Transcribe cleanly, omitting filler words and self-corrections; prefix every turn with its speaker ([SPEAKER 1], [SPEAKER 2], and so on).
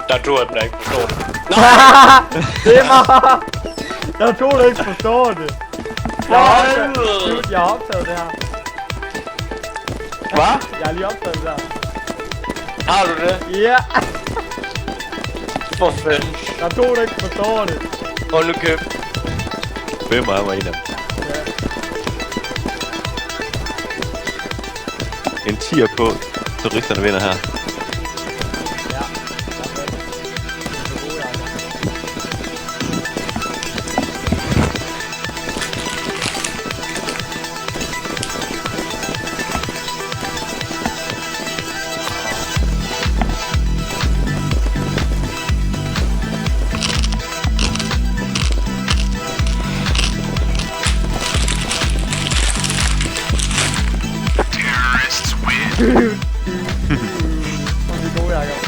[SPEAKER 1] Der er to af dem, der ikke forstår det.
[SPEAKER 2] Det er mig! Der er to, der ikke forstår det. Jeg har optaget det her.
[SPEAKER 1] Hvad?
[SPEAKER 2] Jeg har lige optaget det her.
[SPEAKER 1] Har du det?
[SPEAKER 2] Ja!
[SPEAKER 1] For fanden.
[SPEAKER 2] Der er to, der ikke forstår det.
[SPEAKER 1] Hold nu kæft.
[SPEAKER 3] Hvem er mig en af dem?
[SPEAKER 2] Ja.
[SPEAKER 3] En 10'er på. Turisterne vinder her.
[SPEAKER 2] Ja. Så gode, Jacob. Hvor er vi gode, Jacob.